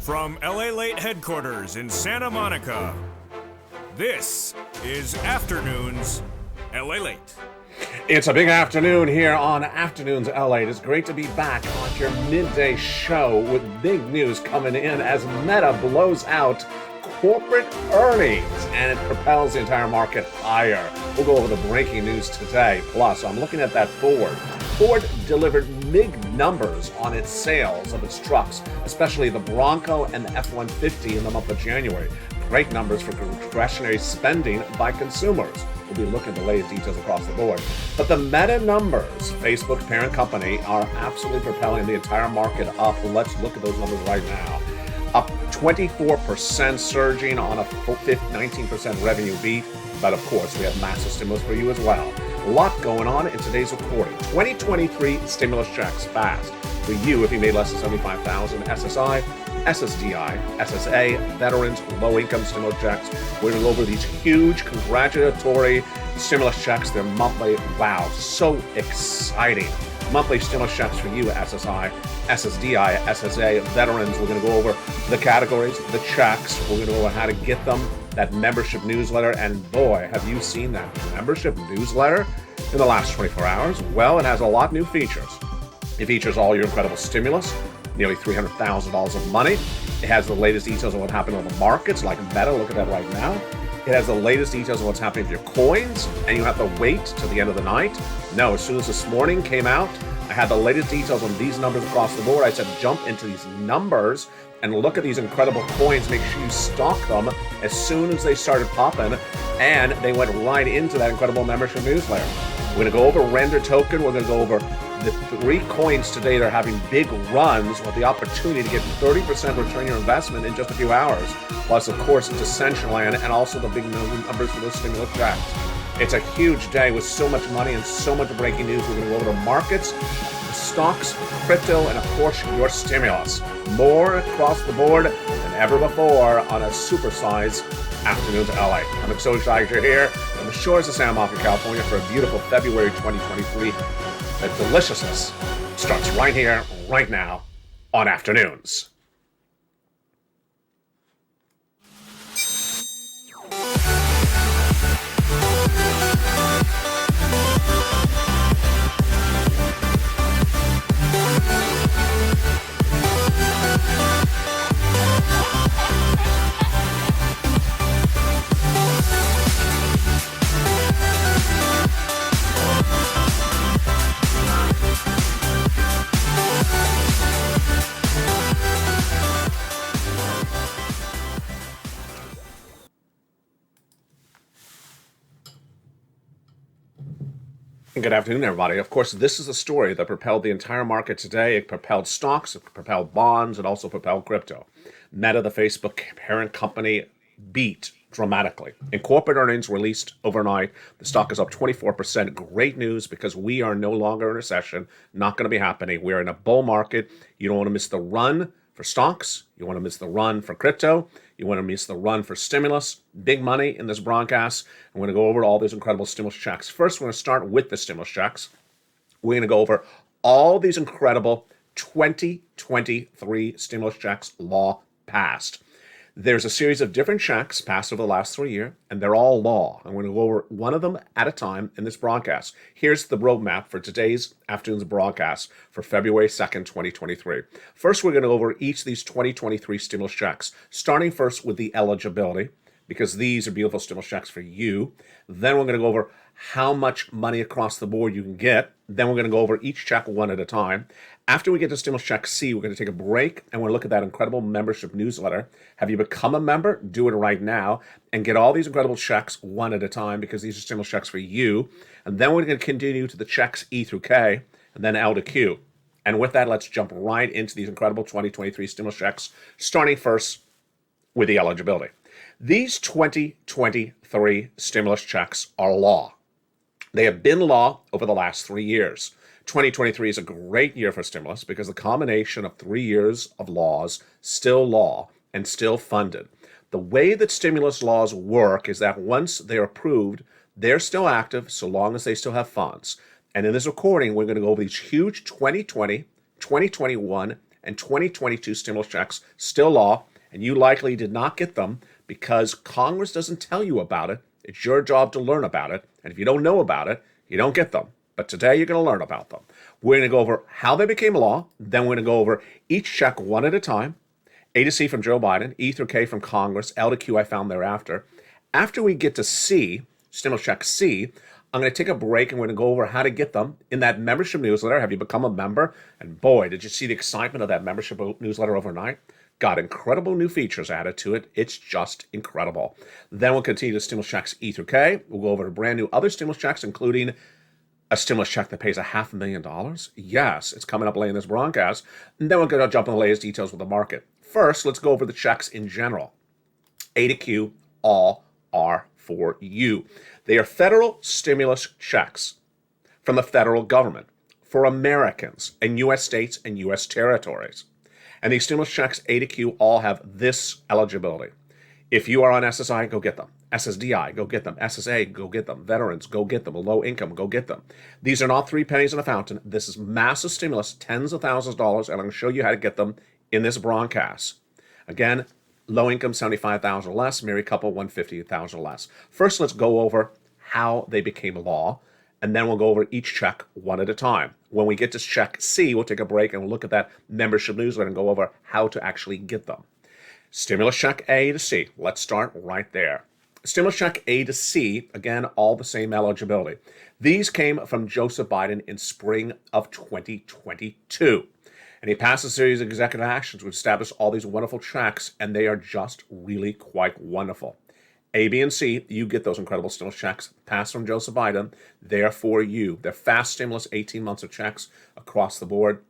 From Lalate headquarters in Santa Monica, this is Afternoons Lalate. It's a big afternoon here on Afternoons Lalate. It's great to be back on your midday show with big news coming in as Meta blows out corporate earnings and it propels the entire market higher. We'll go over the breaking news today. Plus, I'm looking at that Ford. Ford delivered big numbers on its sales of its trucks, especially the Bronco and the F-150 in the month of January. Great numbers for discretionary spending by consumers. We'll be looking at the latest details across the board. But the Meta numbers, Facebook's parent company, are absolutely propelling the entire market up. Let's look at those numbers right now. Up 24%, surging on a 19% revenue beat. But of course, we have massive stimulus for you as well. A lot going on in today's recording. 2023 stimulus checks fast for you if you made less than $75,000. SSI, SSDI, SSA, veterans, low-income stimulus checks. We're going to go over these huge congratulatory stimulus checks. They're monthly. Wow, so exciting. Monthly stimulus checks for you, SSI, SSDI, SSA, veterans. We're going to go over the categories, the checks. We're going to go over how to get them, that membership newsletter. And boy, have you seen that membership newsletter in the last 24 hours? Well, it has a lot of new features. It features all your incredible stimulus, nearly $300,000 of money. It has the latest details on what happened on the markets, like Meta. Look at that right now. It has the latest details on what's happening with your coins, and you have to wait till the end of the night. No, as soon as this morning came out, I had the latest details on these numbers across the board. I said, jump into these numbers and look at these incredible coins. Make sure you stock them as soon as they started popping, and they went right into that incredible membership newsletter. We're going to go over Render Token. We're going to go over the 3 coins today that are having big runs with the opportunity to get 30% return on your investment in just a few hours. Plus, of course, Decentraland and also the big numbers for those stimulus checks. It's a huge day with so much money and so much breaking news. We're going to go over the markets, the stocks, crypto, and of course, your stimulus. More across the board than ever before on a supersized Afternoons LA. I'm so excited you're here on the shores of Santa Monica, California for a beautiful February 2023. The deliciousness starts right here, right now, on Afternoons. Good afternoon, everybody. Of course, this is the story that propelled the entire market today. It propelled stocks, it propelled bonds, it also propelled crypto. Meta, the Facebook parent company, beat dramatically. In corporate earnings released overnight, the stock is up 24%. Great news because we are no longer in a recession. Not going to be happening. We're in a bull market. You don't want to miss the run for stocks. You want to miss the run for crypto. You want to miss the run for stimulus. Big money in this broadcast. I'm going to go over all these incredible stimulus checks. First, we're going to start with the stimulus checks. We're going to go over all these incredible 2023 stimulus checks law passed. There's a series of different checks passed over the last 3 years, and they're all law. I'm going to go over one of them at a time in this broadcast. Here's the roadmap for today's afternoon's broadcast for February 2nd, 2023. First, we're going to go over each of these 2023 stimulus checks, starting first with the eligibility, because these are beautiful stimulus checks for you. Then we're going to go over how much money across the board you can get. Then we're going to go over each check one at a time. After we get to stimulus check C, we're going to take a break and we're going to look at that incredible membership newsletter. Have you become a member? Do it right now and get all these incredible checks one at a time because these are stimulus checks for you. And then we're going to continue to the checks E through K and then L to Q. And with that, let's jump right into these incredible 2023 stimulus checks, starting first with the eligibility. These 2023 stimulus checks are law. They have been law over the last 3 years. 2023 is a great year for stimulus because the combination of 3 years of laws, still law, and still funded. The way that stimulus laws work is that once they're approved, they're still active so long as they still have funds. And in this recording, we're going to go over these huge 2020, 2021, and 2022 stimulus checks, still law, and you likely did not get them because Congress doesn't tell you about it. It's your job to learn about it, and if you don't know about it, you don't get them. But today you're going to learn about them. We're going to go over how they became law, then we're going to go over each check one at a time. A to C from Joe Biden, E through K from Congress, L to Q I found thereafter. After we get to C, stimulus check C, I'm going to take a break and we're going to go over how to get them in that membership newsletter. Have you become a member? And boy, did you see the excitement of that membership newsletter overnight? Got incredible new features added to it. It's just incredible. Then we'll continue to stimulus checks E through K. We'll go over to brand new other stimulus checks, including a stimulus check that pays $500,000. Yes, it's coming up late in this broadcast. And then we're going to jump on the latest details with the market. First, let's go over the checks in general. A to Q, all are for you. They are federal stimulus checks from the federal government for Americans and U.S. states and U.S. territories. And these stimulus checks, A to Q, all have this eligibility. If you are on SSI, go get them. SSDI, go get them. SSA, go get them. Veterans, go get them. Low income, go get them. These are not 3 pennies in a fountain. This is massive stimulus, tens of thousands of dollars, and I'm going to show you how to get them in this broadcast. Again, low income, $75,000 or less. Married couple, $150,000 or less. First, let's go over how they became law, and then we'll go over each check one at a time. When we get to check C, we'll take a break and we'll look at that membership newsletter and go over how to actually get them. Stimulus check A to C. Let's start right there. Stimulus check A to C, again, all the same eligibility. These came from Joseph Biden in spring of 2022. And he passed a series of executive actions which establish all these wonderful checks, and they are just really quite wonderful. A, B, and C, you get those incredible stimulus checks passed from Joseph Biden. They're for you. They're fast stimulus, 18 months of checks across the board.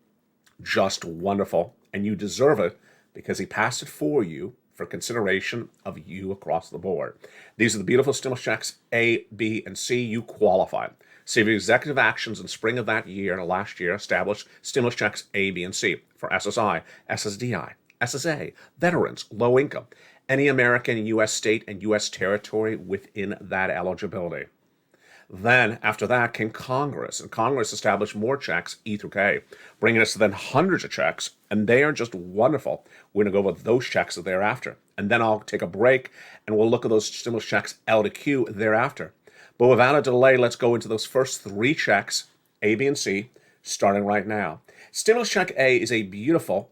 Just wonderful. And you deserve it because he passed it for you for consideration of you across the board. These are the beautiful stimulus checks, A, B, and C. You qualify. See, the executive actions in spring of that year, last year, established stimulus checks A, B, and C for SSI, SSDI, SSA, veterans, low income, any American, U.S. state, and U.S. territory within that eligibility. Then, after that, came Congress, and Congress established more checks, E through K, bringing us to then hundreds of checks, and they are just wonderful. We're going to go over those checks thereafter, and then I'll take a break, and we'll look at those stimulus checks L to Q thereafter. But without a delay, let's go into those first 3 checks, A, B, and C, starting right now. Stimulus check A is a beautiful,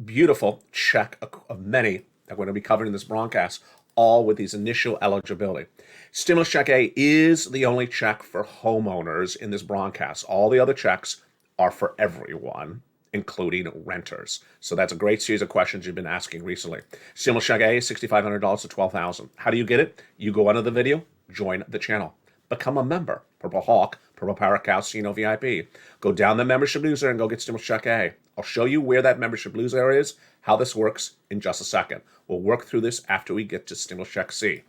beautiful check of many that we're going to be covering in this broadcast, all with these initial eligibility. Stimulus check A is the only check for homeowners in this broadcast. All the other checks are for everyone, including renters. So that's a great series of questions you've been asking recently. Stimulus check A is $6,500 to $12,000. How do you get it? You go under the video, join the channel, become a member. Purple Hawk, Purple Parrot Cow, CNO VIP. Go down the membership newsletter and go get stimulus check A. I'll show you where that membership newsletter is, how this works in just a second. We'll work through this after we get to stimulus check C.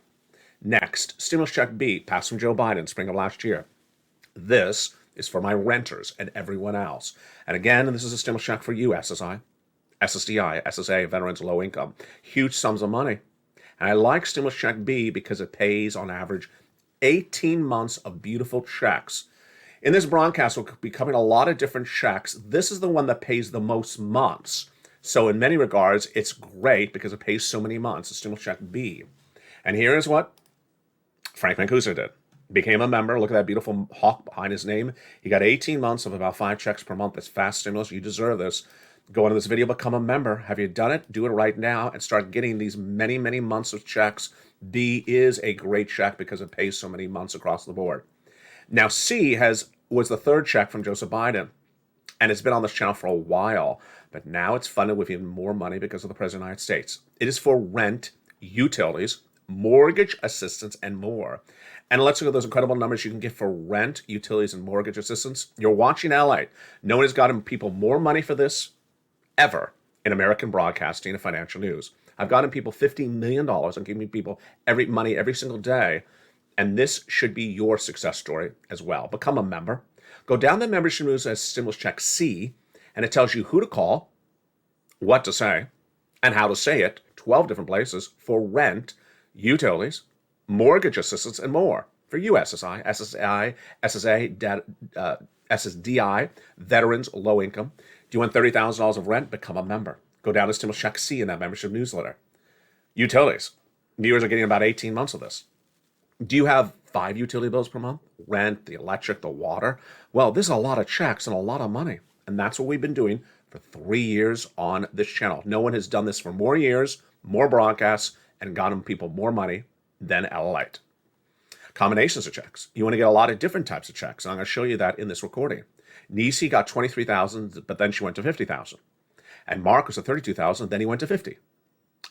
Next, stimulus check B, passed from Joe Biden, spring of last year. This is for my renters and everyone else. And again, this is a stimulus check for you, SSI, SSDI, SSA, veterans, low income. Huge sums of money. And I like stimulus check B because it pays on average 18 months of beautiful checks. In this broadcast, we'll be covering a lot of different checks. This is the one that pays the most months. So in many regards, it's great because it pays so many months. It's stimulus check B. And here is what Frank Mancuso did. Became a member. Look at that beautiful hawk behind his name. He got 18 months of about 5 checks per month. That's fast stimulus. You deserve this. Go into this video, become a member. Have you done it? Do it right now and start getting these many, many months of checks. B is a great check because it pays so many months across the board. Now, C was the third check from Joseph Biden, and it's been on this channel for a while, but now it's funded with even more money because of the President of the United States. It is for rent, utilities, mortgage assistance, and more. And let's look at those incredible numbers you can get for rent, utilities, and mortgage assistance. You're watching Lalate. No one has gotten people more money for this ever in American broadcasting and financial news. I've gotten people $15 million and giving people money every single day. And this should be your success story as well. Become a member. Go down the membership news as stimulus check C, and it tells you who to call, what to say, and how to say it. 12 different places for rent, utilities, mortgage assistance, and more. For you, SSI, SSI, SSA, SSDI, veterans, low income. Do you want $30,000 of rent? Become a member. Go down to Stimulus Check C in that membership newsletter. Utilities. Viewers are getting about 18 months of this. Do you have 5 utility bills per month? Rent, the electric, the water? Well, this is a lot of checks and a lot of money. And that's what we've been doing for 3 years on this channel. No one has done this for more years, more broadcasts, and gotten people more money than Lalate. Combinations of checks. You want to get a lot of different types of checks. And I'm going to show you that in this recording. Nisi got 23,000, but then she went to 50,000. And Mark was at 32,000, then he went to 50.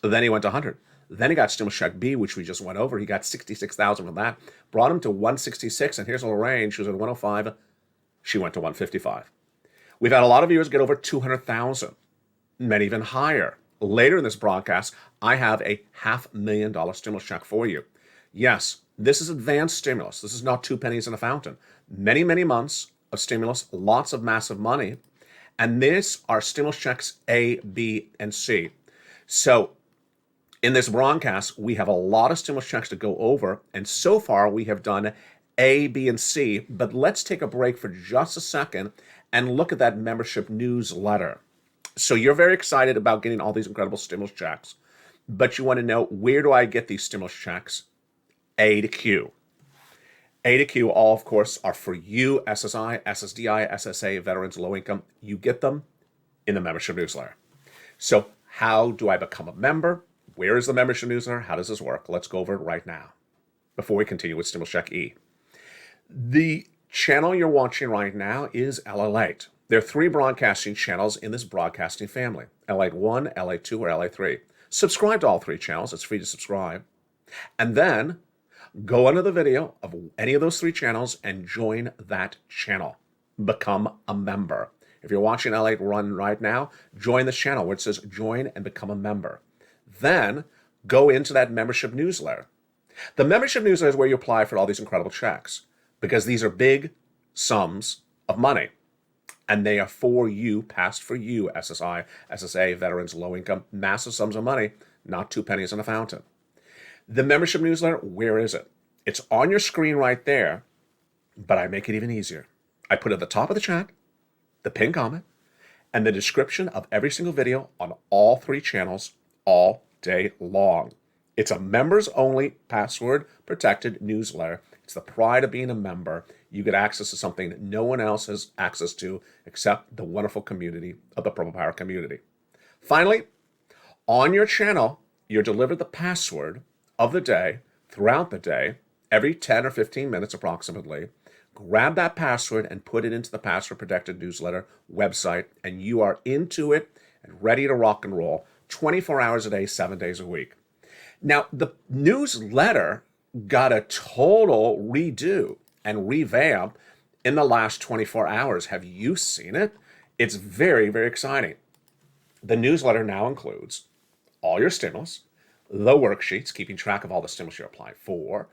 Then he went to 100. Then he got Stimulus Check B, which we just went over. He got 66,000 from that. Brought him to 166, and here's Lorraine. She was at 105. She went to 155. We've had a lot of viewers get over 200,000, many even higher. Later in this broadcast, I have a $500,000 stimulus check for you. Yes, this is advanced stimulus. This is not 2 pennies in a fountain. Many, many months of stimulus, lots of massive money. And these are stimulus checks A, B, and C. So in this broadcast, we have a lot of stimulus checks to go over. And so far, we have done A, B, and C. But let's take a break for just a second and look at that membership newsletter. So you're very excited about getting all these incredible stimulus checks. But you want to know, where do I get these stimulus checks? A to Q. A to Q, all, of course, are for you, SSI, SSDI, SSA, veterans, low income. You get them in the membership newsletter. So how do I become a member? Where is the membership newsletter? How does this work? Let's go over it right now before we continue with Stimulus Check E. The channel you're watching right now is Lalate. There are 3 broadcasting channels in this broadcasting family, Lalate 1, Lalate 2, or Lalate 3. Subscribe to all 3 channels. It's free to subscribe. And then go under the video of any of those 3 channels and join that channel. Become a member. If you're watching Lalate 1 right now, join this channel where it says join and become a member. Then go into that membership newsletter. The membership newsletter is where you apply for all these incredible checks because these are big sums of money. And they are for you, passed for you, SSI, SSA, veterans, low income, massive sums of money, not 2 pennies in a fountain. The membership newsletter, where is it? It's on your screen right there, but I make it even easier. I put it at the top of the chat, the pinned comment, and the description of every single video on all 3 channels all day long. It's a members-only, password-protected newsletter. It's the pride of being a member. You get access to something that no one else has access to except the wonderful community of the Purple Power community. Finally, on your channel, you're delivered the password of the day throughout the day, every 10 or 15 minutes approximately. Grab that password and put it into the password-protected newsletter website, and you are into it and ready to rock and roll 24 hours a day, 7 days a week. Now, the newsletter got a total redo and revamp in the last 24 hours. Have you seen it? It's very, very exciting. The newsletter now includes all your stimulus, the worksheets, keeping track of all the stimulus you're applying for,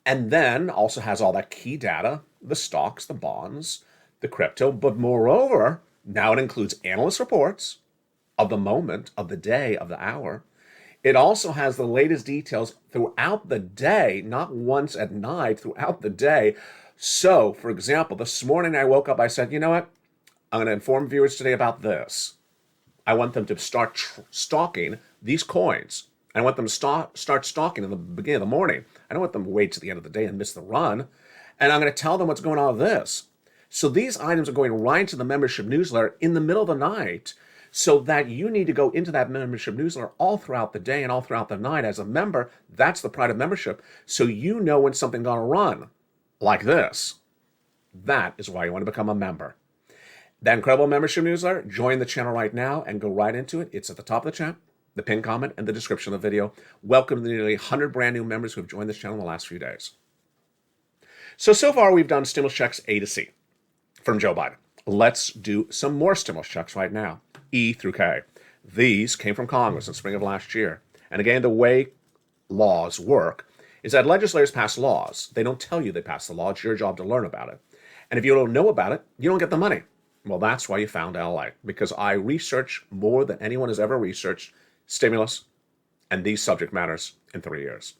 and then also has all that key data, the stocks, the bonds, the crypto, but moreover, now it includes analyst reports of the moment, of the day, of the hour. It also has the latest details throughout the day, not once at night, throughout the day. So, for example, this morning I woke up, I said, you know what? I'm going to inform viewers today about this. I want them to start stalking these coins. I want them to start stalking in the beginning of the morning. I don't want them to wait to the end of the day and miss the run. And I'm going to tell them what's going on with this. So these items are going right to the membership newsletter in the middle of the night, so that you need to go into that membership newsletter all throughout the day and all throughout the night as a member. That's the pride of membership. So you know when something's going to run like this. That is why you want to become a member. That incredible membership newsletter, join the channel right now and go right into it. It's at the top of the chat, the pinned comment, and the description of the video. Welcome to the nearly 100 brand new members who have joined this channel in the last few days. So far we've done stimulus checks A to C from Joe Biden. Let's do some more stimulus checks right now. E through K. These came from Congress in spring of last year. And again, the way laws work is that legislators pass laws. They don't tell you they pass the law. It's your job to learn about it. And if you don't know about it, you don't get the money. Well, that's why you found LA, because I research more than anyone has ever researched stimulus and these subject matters in 3 years.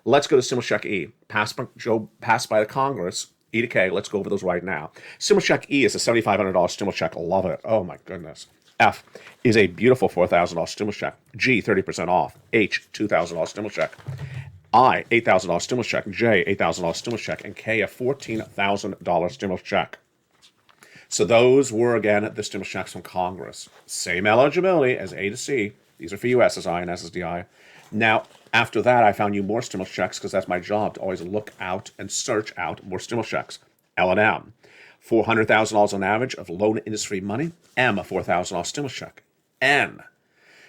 Let's go to Stimulus Check E, passed by the Congress E to K, let's go over those right now. Stimulus check E is a $7,500 stimulus check. Love it. Oh my goodness. F is a beautiful $4,000 stimulus check. G, 30% off. H, $2,000 stimulus check. I, $8,000 stimulus check. J, $8,000 stimulus check. And K, a $14,000 stimulus check. So those were, again, the stimulus checks from Congress. Same eligibility as A to C. These are for you, SSI and SSDI. Now, after that, I found you more stimulus checks because that's my job, to always look out and search out more stimulus checks. L&M, $400,000 on average of loan industry money. M, a $4,000 stimulus check. N.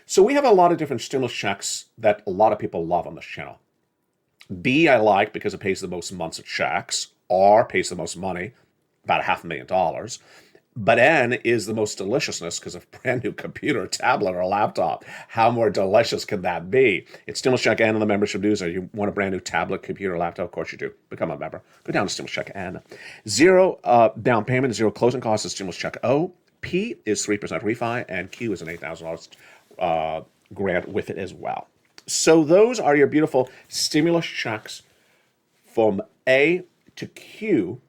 So we have a lot of different stimulus checks that a lot of people love on this channel. B, I like because it pays the most months of checks. R pays the most money, about $500,000. But N is the most deliciousness because of a brand new computer, tablet, or laptop. How more delicious can that be? It's Stimulus Check N in the membership dues. You want a brand new tablet, computer, laptop? Of course you do. Become a member. Go down to Stimulus Check N. Zero down payment, zero closing costs is Stimulus Check O. P is 3% refi, and Q is an $8,000 grant with it as well. So those are your beautiful stimulus checks from A to Q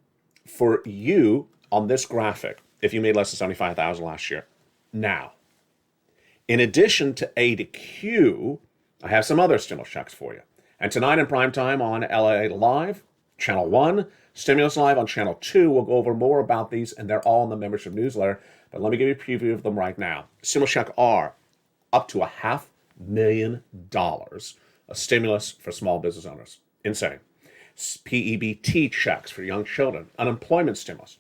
for you on this graphic. If you made less than $75,000 last year. Now, in addition to A to Q, I have some other stimulus checks for you. And tonight in prime time on LA Live, Channel 1, Stimulus Live on Channel 2, we'll go over more about these, and they're all in the membership newsletter. But let me give you a preview of them right now. Stimulus check R, up to $500,000 of stimulus for small business owners. Insane. PEBT checks for young children, unemployment stimulus.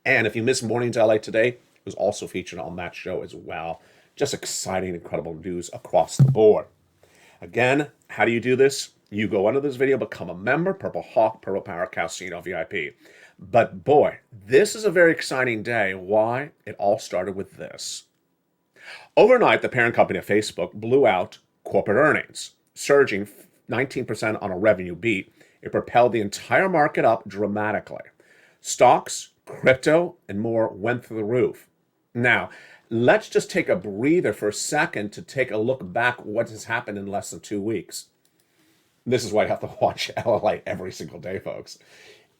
And if you missed Mornings LA Today, it was also featured on that show as well. Just exciting, incredible news across the board. Again, how do you do this? You go under this video, become a member, Purple Hawk, Purple Power, Calcino VIP. But boy, this is a very exciting day. Why? It all started with this. Overnight, the parent company of Facebook blew out corporate earnings, surging 19% on a revenue beat. It propelled the entire market up dramatically. Stocks, crypto, and more went through the roof. Now, let's just take a breather for a second to take a look back what has happened in less than 2 weeks. This is why you have to watch LLA every single day, folks.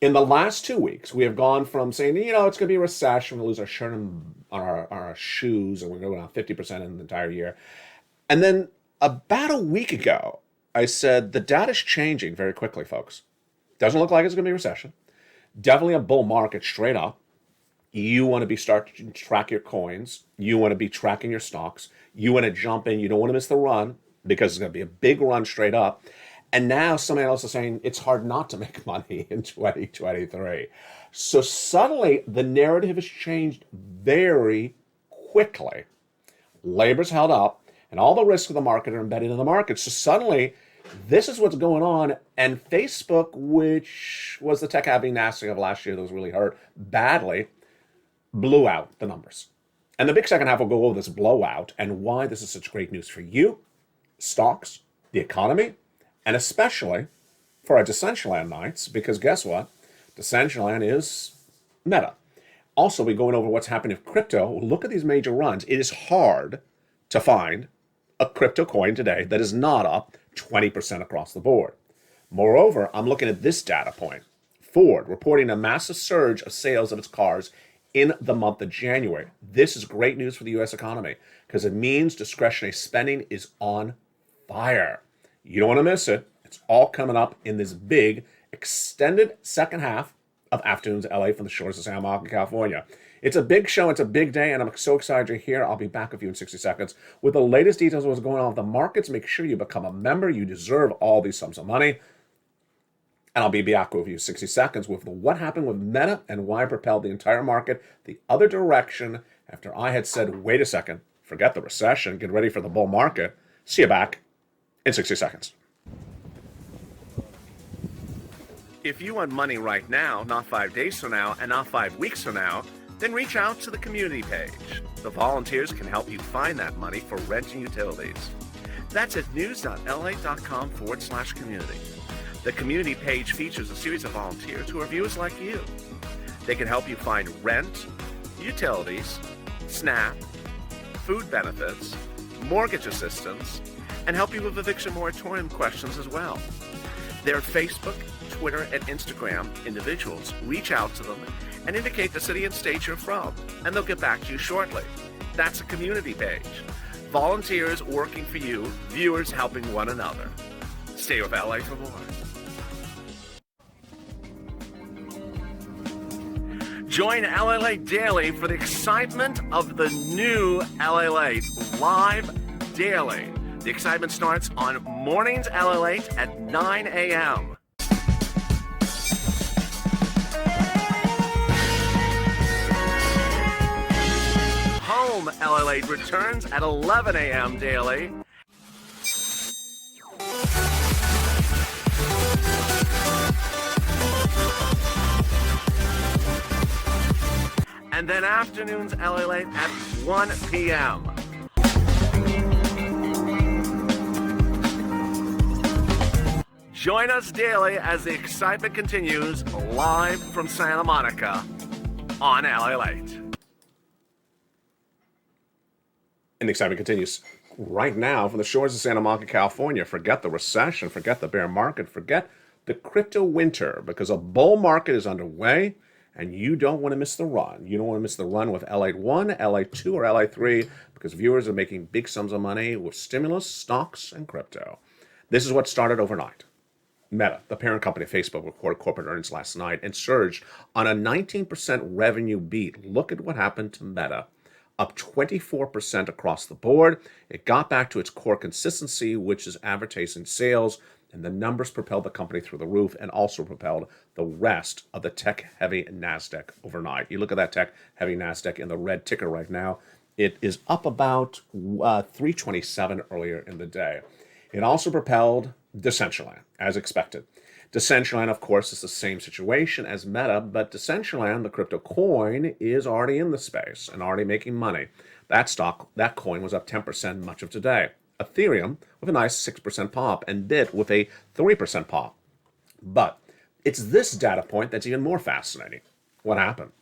In the last 2 weeks, we have gone from saying, it's going to be a recession, we're going to lose our shirt on our shoes, and we're going down 50% in the entire year. And then about a week ago, I said the data's changing very quickly, folks. Doesn't look like it's going to be a recession. Definitely a bull market straight up. You want to start to track your coins. You want to be tracking your stocks. You want to jump in. You don't want to miss the run because it's going to be a big run straight up. And now some analysts are saying it's hard not to make money in 2023. So suddenly the narrative has changed very quickly. Labor's held up and all the risks of the market are embedded in the market. So suddenly this is what's going on. And Facebook, which was the tech-heavy Nasdaq of last year that was really hurt badly, blew out the numbers. And the big second half will go over this blowout and why this is such great news for you, stocks, the economy, and especially for our Decentraland nights, because guess what? Decentraland is Meta. Also, we're going over what's happening with crypto. Look at these major runs. It is hard to find a crypto coin today that is not up 20% across the board. Moreover, I'm looking at this data point. Ford reporting a massive surge of sales of its cars in the month of January. This is great news for the U.S. economy because it means discretionary spending is on fire. You don't want to miss it. It's all coming up in this big, extended second half of Afternoons LA from the shores of San Marcos, California. It's a big show. It's a big day, and I'm so excited you're here. I'll be back with you in 60 seconds with the latest details of what's going on with the markets. Make sure you become a member. You deserve all these sums of money. And I'll be back with you in 60 seconds with what happened with Meta and why it propelled the entire market the other direction after I had said, wait a second, forget the recession, get ready for the bull market. See you back in 60 seconds. If you want money right now, not 5 days from now, and not 5 weeks from now, then reach out to the community page. The volunteers can help you find that money for rent and utilities. That's at news.la.com/community. The community page features a series of volunteers who are viewers like you. They can help you find rent, utilities, SNAP, food benefits, mortgage assistance, and help you with eviction moratorium questions as well. They're at Facebook, Twitter, and Instagram individuals. Reach out to them and indicate the city and state you're from, and they'll get back to you shortly. That's a community page. Volunteers working for you, viewers helping one another. Stay with LA for more. Join Lalate Daily for the excitement of the new Lalate live daily. The excitement starts on mornings Lalate at 9 a.m. Home Lalate returns at 11 a.m. daily. And then afternoons Lalate at 1 p.m. Join us daily as the excitement continues live from Santa Monica on Lalate. And the excitement continues right now from the shores of Santa Monica, California. Forget the recession, forget the bear market, forget the crypto winter, because a bull market is underway. And you don't want to miss the run. You don't want to miss the run with Lalate 1, Lalate 2, or Lalate 3, because viewers are making big sums of money with stimulus, stocks, and crypto. This is what started overnight. Meta, the parent company of Facebook, recorded corporate earnings last night and surged on a 19% revenue beat. Look at what happened to Meta. Up 24% across the board. It got back to its core consistency, which is advertising sales. And the numbers propelled the company through the roof and also propelled the rest of the tech-heavy NASDAQ overnight. You look at that tech-heavy NASDAQ in the red ticker right now. It is up about 327 earlier in the day. It also propelled Decentraland, as expected. Decentraland, of course, is the same situation as Meta, but Decentraland, the crypto coin, is already in the space and already making money. That stock, that coin was up 10% much of today. Ethereum with a nice 6% pop, and BIT with a 3% pop. But it's this data point that's even more fascinating. What happened?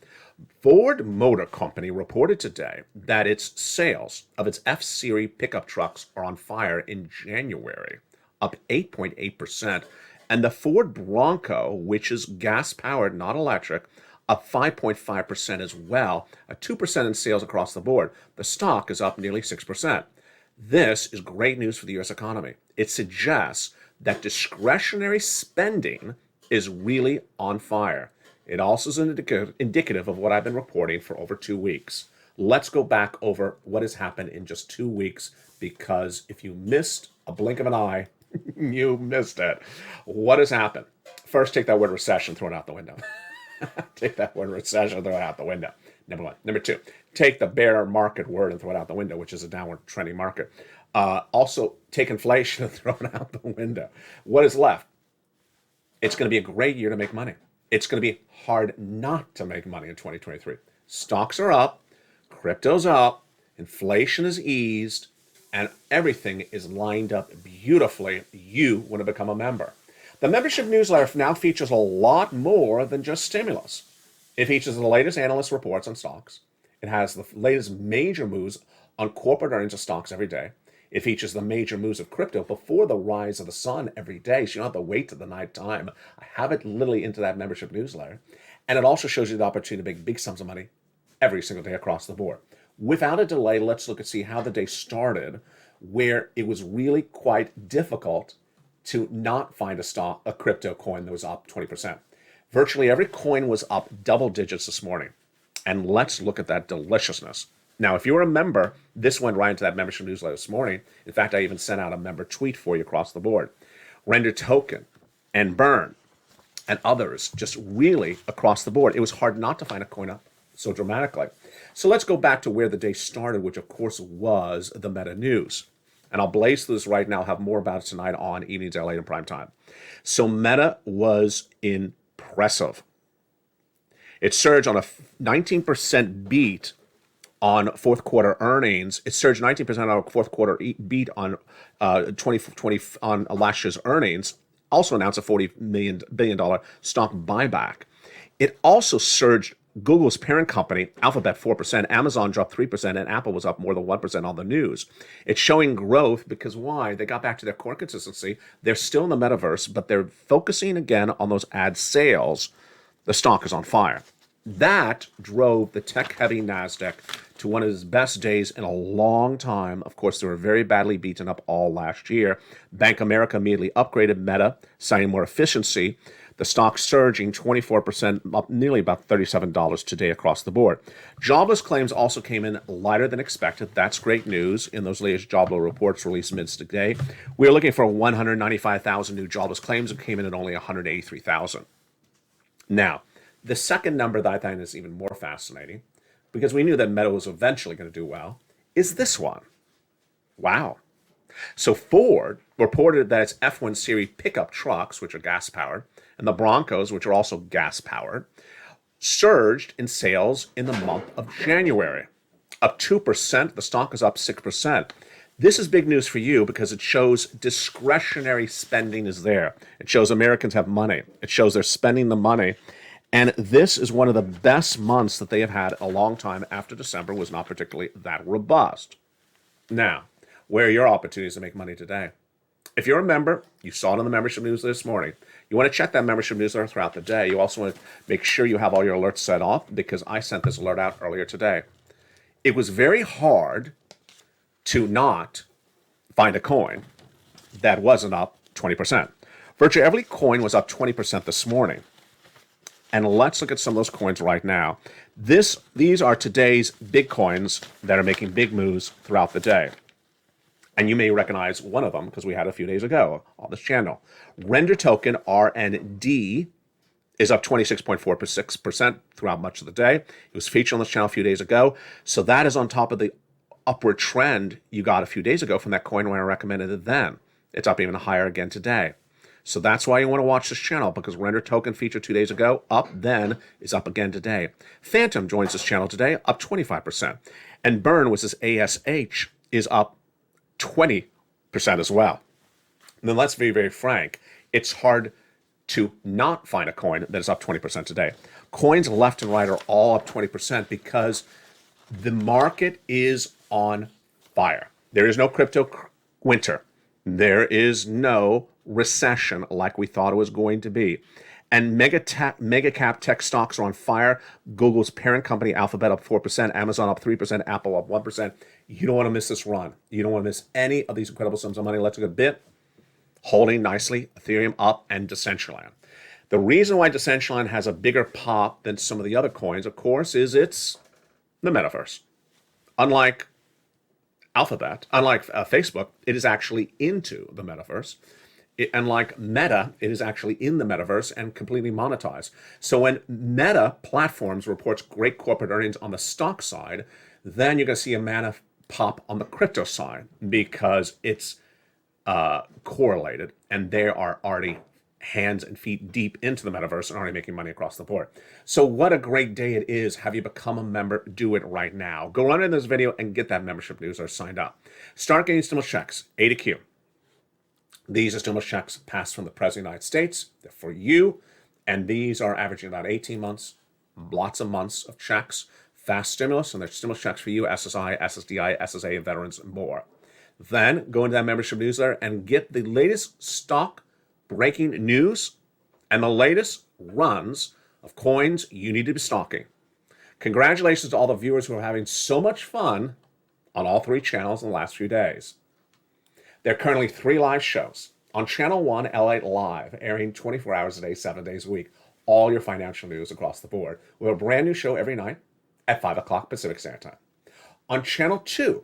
Ford Motor Company reported today that its sales of its F-Series pickup trucks are on fire in January, up 8.8%. And the Ford Bronco, which is gas-powered, not electric, up 5.5% as well, a 2% in sales across the board. The stock is up nearly 6%. This is great news for the U.S. economy. It suggests that discretionary spending is really on fire. It also is indicative of what I've been reporting for over 2 weeks. Let's go back over what has happened in just 2 weeks, because if you missed a blink of an eye, you missed it. What has happened? First, take that word recession, throw it out the window. Take that word recession, throw it out the window. Number one. Number two, take the bear market word and throw it out the window, which is a downward trending market. Also, take inflation and throw it out the window. What is left? It's going to be a great year to make money. It's going to be hard not to make money in 2023. Stocks are up, crypto's up, inflation is eased, and everything is lined up beautifully. You want to become a member. The membership newsletter now features a lot more than just stimulus. It features the latest analyst reports on stocks. It has the latest major moves on corporate earnings of stocks every day. It features the major moves of crypto before the rise of the sun every day, so you don't have to wait to the night time. I have it literally into that membership newsletter. And it also shows you the opportunity to make big sums of money every single day across the board. Without a delay, let's look and see how the day started, where it was really quite difficult to not find a crypto coin that was up 20%. Virtually every coin was up double digits this morning. And let's look at that deliciousness. Now, if you're a member, this went right into that membership newsletter this morning. In fact, I even sent out a member tweet for you across the board. Render Token and Burn and others, just really across the board. It was hard not to find a coin up so dramatically. So let's go back to where the day started, which of course was the Meta news. And I'll blaze through this right now. I'll have more about it tonight on Evenings LA in prime time. So Meta was impressive. It surged on a 19% beat on fourth quarter earnings. It surged 19% on a fourth quarter beat on 2020 on last year's earnings. Also announced a $40 billion stock buyback. It also surged Google's parent company, Alphabet 4%, Amazon dropped 3%, and Apple was up more than 1% on the news. It's showing growth because why? They got back to their core consistency. They're still in the metaverse, but they're focusing again on those ad sales. The stock is on fire. That drove the tech-heavy NASDAQ to one of its best days in a long time. Of course, they were very badly beaten up all last year. Bank of America immediately upgraded Meta, citing more efficiency. The stock surging 24%, up nearly about $37 today across the board. Jobless claims also came in lighter than expected. That's great news in those latest jobless reports released mid-day. We were looking for 195,000 new jobless claims and came in at only 183,000. Now, the second number that I find is even more fascinating, because we knew that Meta was eventually going to do well, is this one. Wow. So Ford reported that its F1 series pickup trucks, which are gas-powered, and the Broncos, which are also gas-powered, surged in sales in the month of January. Up 2%, the stock is up 6%. This is big news for you because it shows discretionary spending is there. It shows Americans have money. It shows they're spending the money. And this is one of the best months that they have had a long time after December was not particularly that robust. Now, where are your opportunities to make money today? If you're a member, you saw it on the membership news this morning. You want to check that membership newsletter throughout the day. You also want to make sure you have all your alerts set off because I sent this alert out earlier today. It was very hard to not find a coin that wasn't up 20%. Virtually every coin was up 20% this morning. And let's look at some of those coins right now. These are today's big coins that are making big moves throughout the day. And you may recognize one of them because we had a few days ago on this channel. Render token, RND, is up 26.46% throughout much of the day. It was featured on this channel a few days ago. So that is on top of the upward trend you got a few days ago from that coin when I recommended it then. It's up even higher again today. So that's why you want to watch this channel, because Render token featured 2 days ago, up then, is up again today. Phantom joins this channel today, up 25%. And Burn, which is ASH, is up 20% as well. And then let's be very frank, it's hard to not find a coin that is up 20% today. Coins left and right are all up 20% because the market is on fire. There is no crypto winter. There is no recession like we thought it was going to be. And mega cap tech stocks are on fire. Google's parent company, Alphabet, up 4%, Amazon up 3%, Apple up 1%. You don't want to miss this run. You don't want to miss any of these incredible sums of money. Let's look at Bit, holding nicely, Ethereum up, and Decentraland. The reason why Decentraland has a bigger pop than some of the other coins, of course, is it's the metaverse. Unlike Alphabet, unlike Facebook, it is actually into the metaverse. Unlike Meta, it is actually in the metaverse and completely monetized. So when Meta Platforms reports great corporate earnings on the stock side, then you're going to see a mana pop on the crypto side because it's correlated and they are already hands and feet deep into the metaverse and already making money across the board. So what a great day it is. Have you become a member? Do it right now. Go run in this video and get that membership newsletter signed up. Start getting stimulus checks, A to Q. These are stimulus checks passed from the President of the United States. They're for you. And these are averaging about 18 months, lots of months of checks, fast stimulus, and they're stimulus checks for you, SSI, SSDI, SSA, veterans, and more. Then go into that membership newsletter and get the latest stock breaking news and the latest runs of coins you need to be stalking. Congratulations to all the viewers who are having so much fun on all 3 channels in the last few days. There are currently 3 live shows. On Channel 1, Lalate Live, airing 24 hours a day, 7 days a week. All your financial news across the board. We have a brand new show every night at 5 o'clock Pacific Standard Time. On Channel 2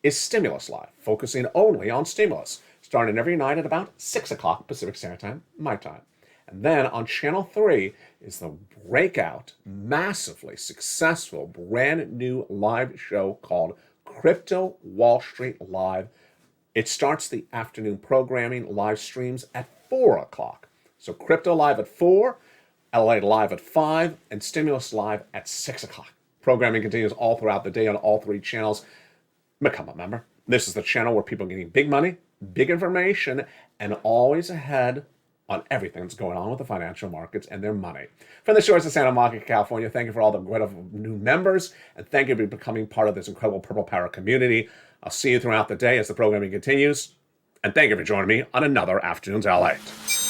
is Stimulus Live, focusing only on stimulus, starting every night at about 6 o'clock Pacific Standard Time, my time. And then on Channel 3 is the breakout, massively successful, brand new live show called Crypto Wall Street Live. It starts the afternoon programming live streams at 4 o'clock. So Crypto Live at 4, LA Live at 5, and Stimulus Live at 6 o'clock. Programming continues all throughout the day on all 3 channels. Become a member. This is the channel where people are getting big money, big information, and always ahead on everything that's going on with the financial markets and their money. From the shores of Santa Monica, California, thank you for all the wonderful new members, and thank you for becoming part of this incredible Purple Power community. I'll see you throughout the day as the programming continues, and thank you for joining me on another Afternoons Late.